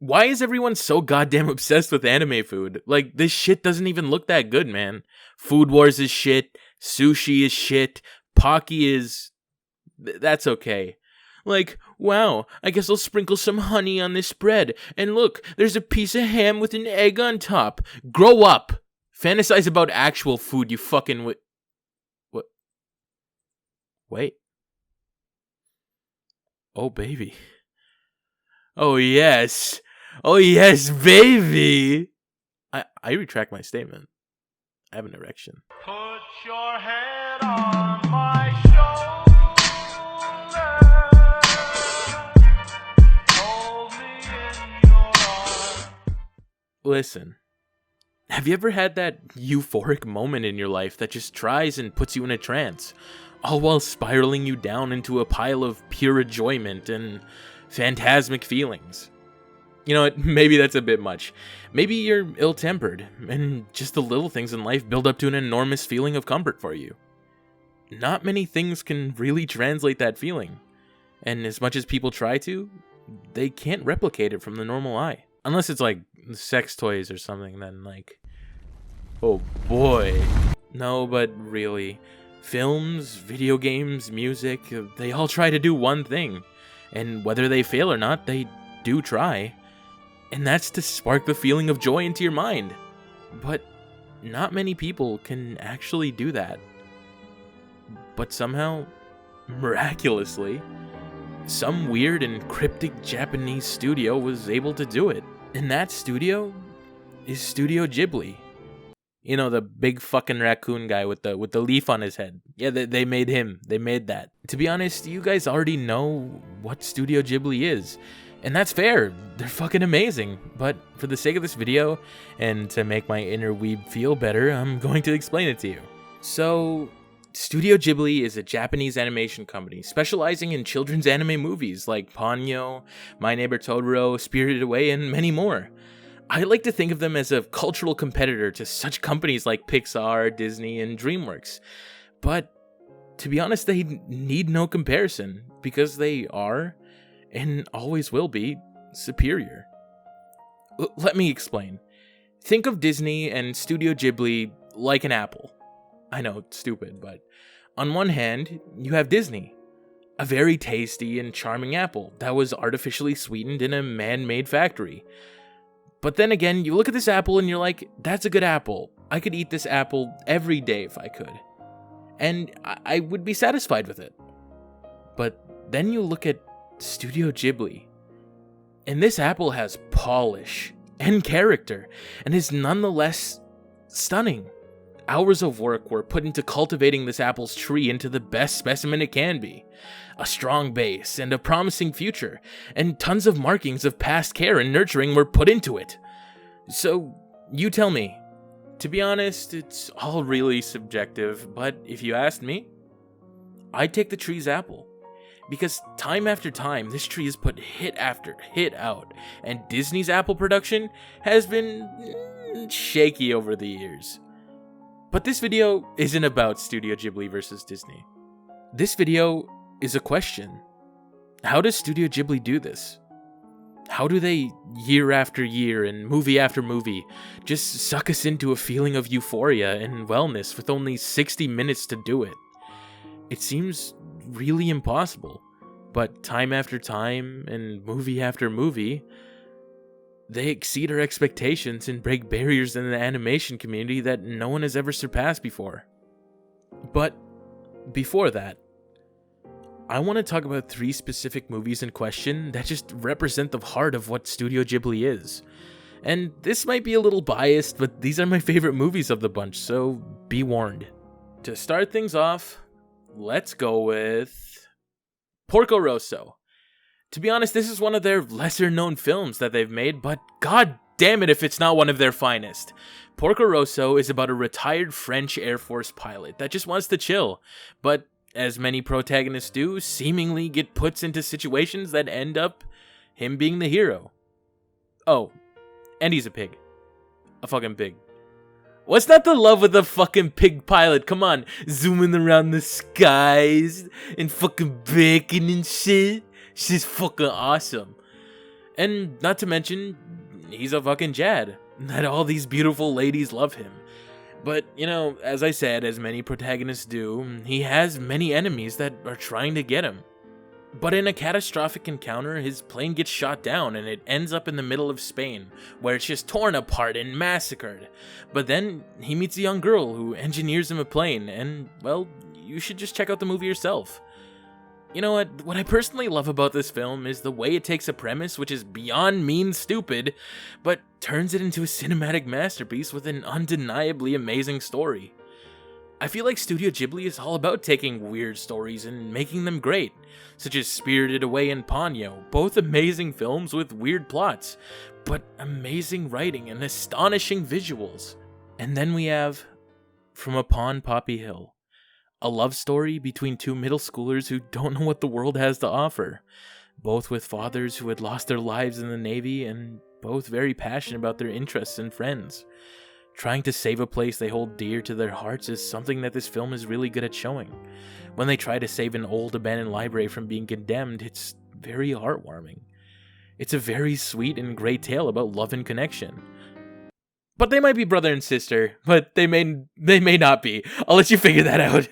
Why is everyone so goddamn obsessed with anime food? Like, this shit doesn't even look that good, man. Food Wars is shit. Sushi is shit. Pocky is... That's okay. Like, wow, I guess I'll sprinkle some honey on this bread. And look, there's a piece of ham with an egg on top. Grow up! Fantasize about actual food, you fucking... What? Wait. Oh, baby. Oh, yes. Oh, yes, baby! I retract my statement. I have an erection. Put your head on my shoulder. Hold me in your arms. Listen. Have you ever had that euphoric moment in your life that just tries and puts you in a trance, all while spiraling you down into a pile of pure enjoyment and phantasmic feelings? You know what, maybe that's a bit much. Maybe you're ill-tempered, and just the little things in life build up to an enormous feeling of comfort for you. Not many things can really translate that feeling, and as much as people try to, they can't replicate it from the normal eye. Unless it's like sex toys or something, then like... Oh boy. No, but really, films, video games, music, they all try to do one thing. And whether they fail or not, they do try. And that's to spark the feeling of joy into your mind. But not many people can actually do that. But somehow, miraculously, some weird and cryptic Japanese studio was able to do it. And that studio is Studio Ghibli. You know, the big fucking raccoon guy with the leaf on his head. Yeah, they made him. They made that. To be honest, you guys already know what Studio Ghibli is. And that's fair. They're fucking amazing. But for the sake of this video, and to make my inner weeb feel better, I'm going to explain it to you. So, Studio Ghibli is a Japanese animation company specializing in children's anime movies like Ponyo, My Neighbor Totoro, Spirited Away, and many more. I like to think of them as a cultural competitor to such companies like Pixar, Disney, and DreamWorks. But, to be honest, they need no comparison, because they are, and always will be, superior. Let me explain. Think of Disney and Studio Ghibli like an apple. I know, it's stupid, but on one hand, you have Disney, a very tasty and charming apple that was artificially sweetened in a man-made factory. But then again, you look at this apple and you're like, that's a good apple. I could eat this apple every day if I could. And I would be satisfied with it. But then you look at Studio Ghibli, and this apple has polish and character, and is nonetheless stunning. Hours of work were put into cultivating this apple's tree into the best specimen it can be. A strong base and a promising future, and tons of markings of past care and nurturing were put into it. So, you tell me. To be honest, it's all really subjective, but if you asked me, I'd take the tree's apple. Because time after time, this tree has put hit after hit out, and Disney's apple production has been shaky over the years. But this video isn't about Studio Ghibli versus Disney. This video is a question. How does Studio Ghibli do this? How do they, year after year and movie after movie, just suck us into a feeling of euphoria and wellness with only 60 minutes to do it? It seems really impossible, but time after time and movie after movie, they exceed our expectations and break barriers in the animation community that no one has ever surpassed before. But before that, I want to talk about 3 specific movies in question that just represent the heart of what Studio Ghibli is. And this might be a little biased, but these are my favorite movies of the bunch, so be warned. To start things off, let's go with Porco Rosso. To be honest, this is one of their lesser known films that they've made, but god damn it if it's not one of their finest. Porco Rosso is about a retired French Air Force pilot that just wants to chill, but as many protagonists do, seemingly get put into situations that end up him being the hero. Oh, and he's a pig. A fucking pig. What's not the love with the fucking pig pilot? Come on, zooming around the skies and fucking bacon and shit. She's fucking awesome. And not to mention, he's a fucking Jad, that all these beautiful ladies love him. But, as I said, as many protagonists do, he has many enemies that are trying to get him. But in a catastrophic encounter, his plane gets shot down and it ends up in the middle of Spain, where it's just torn apart and massacred. But then he meets a young girl who engineers him a plane, and, well, you should just check out the movie yourself. You know what I personally love about this film is the way it takes a premise which is beyond mean stupid, but turns it into a cinematic masterpiece with an undeniably amazing story. I feel like Studio Ghibli is all about taking weird stories and making them great, such as Spirited Away and Ponyo, both amazing films with weird plots, but amazing writing and astonishing visuals. And then we have From Upon Poppy Hill, a love story between two middle schoolers who don't know what the world has to offer, both with fathers who had lost their lives in the Navy and both very passionate about their interests and friends. Trying to save a place they hold dear to their hearts is something that this film is really good at showing. When they try to save an old abandoned library from being condemned, it's very heartwarming. It's a very sweet and great tale about love and connection. But they might be brother and sister, but they may not be. I'll let you figure that out.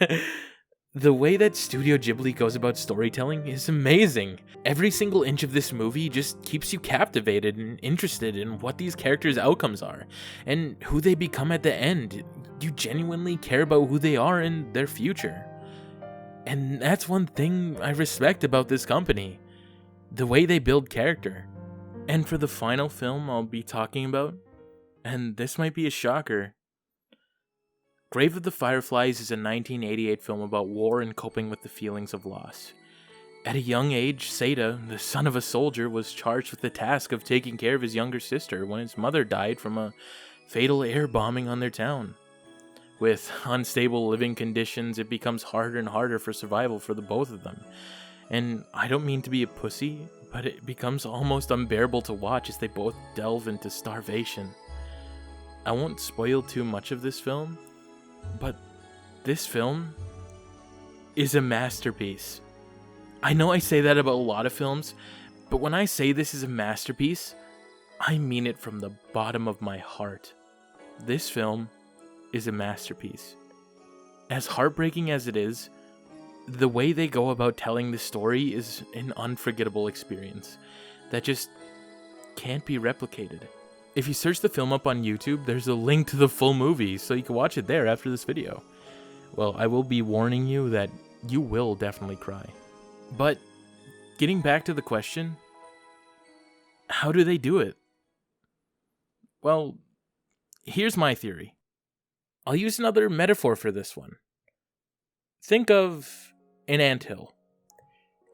The way that Studio Ghibli goes about storytelling is amazing. Every single inch of this movie just keeps you captivated and interested in what these characters' outcomes are, and who they become at the end. You genuinely care about who they are and their future. And that's one thing I respect about this company. The way they build character. And for the final film I'll be talking about, and this might be a shocker, Grave of the Fireflies is a 1988 film about war and coping with the feelings of loss. At a young age, Seda, the son of a soldier, was charged with the task of taking care of his younger sister when his mother died from a fatal air bombing on their town. With unstable living conditions, it becomes harder and harder for survival for the both of them. And I don't mean to be a pussy, but it becomes almost unbearable to watch as they both delve into starvation. I won't spoil too much of this film, but this film is a masterpiece. I know I say that about a lot of films, but when I say this is a masterpiece, I mean it from the bottom of my heart. This film is a masterpiece. As heartbreaking as it is, the way they go about telling the story is an unforgettable experience that just can't be replicated. If you search the film up on YouTube, there's a link to the full movie, so you can watch it there after this video. Well, I will be warning you that you will definitely cry. But, getting back to the question, how do they do it? Well, here's my theory. I'll use another metaphor for this one. Think of an anthill,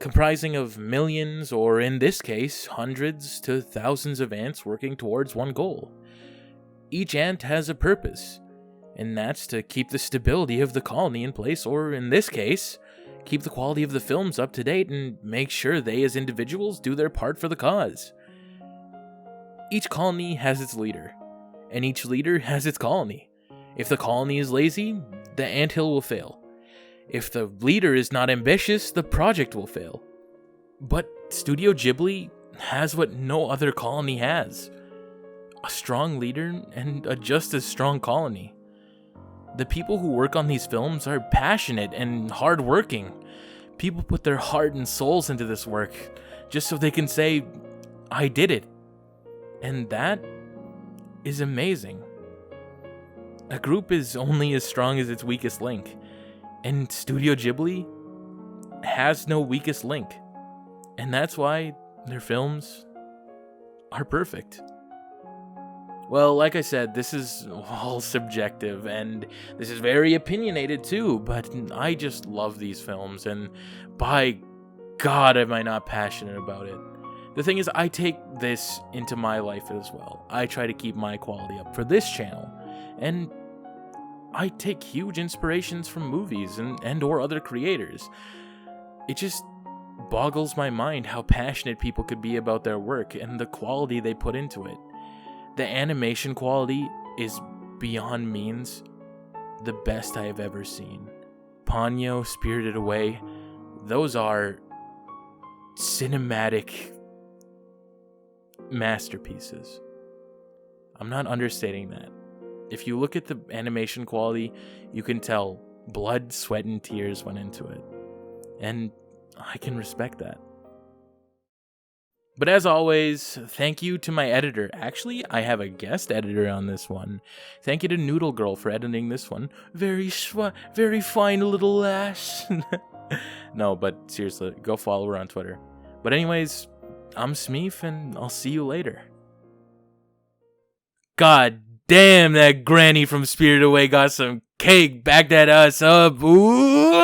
comprising of millions, or in this case, hundreds to thousands of ants working towards one goal. Each ant has a purpose, and that's to keep the stability of the colony in place, or in this case, keep the quality of the films up to date and make sure they as individuals do their part for the cause. Each colony has its leader, and each leader has its colony. If the colony is lazy, the anthill will fail. If the leader is not ambitious, the project will fail. But Studio Ghibli has what no other colony has: a strong leader and a just as strong colony. The people who work on these films are passionate and hardworking. People put their heart and souls into this work just so they can say, "I did it." And that is amazing. A group is only as strong as its weakest link. And Studio Ghibli has no weakest link. And that's why their films are perfect. Well, like I said, this is all subjective, and this is very opinionated too, but I just love these films, and by God am I not passionate about it. The thing is, I take this into my life as well. I try to keep my quality up for this channel, and I take huge inspirations from movies and or other creators. It just boggles my mind how passionate people could be about their work and the quality they put into it. The animation quality is beyond means the best I have ever seen. Ponyo, Spirited Away, those are cinematic masterpieces. I'm not understating that. If you look at the animation quality, you can tell blood, sweat, and tears went into it. And I can respect that. But as always, thank you to my editor. Actually, I have a guest editor on this one. Thank you to Noodle Girl for editing this one. Very fine little lass. No, but seriously, go follow her on Twitter. But anyways, I'm Smeef, and I'll see you later. God damn, that granny from Spirited Away got some cake. Back that ass up. Ooh.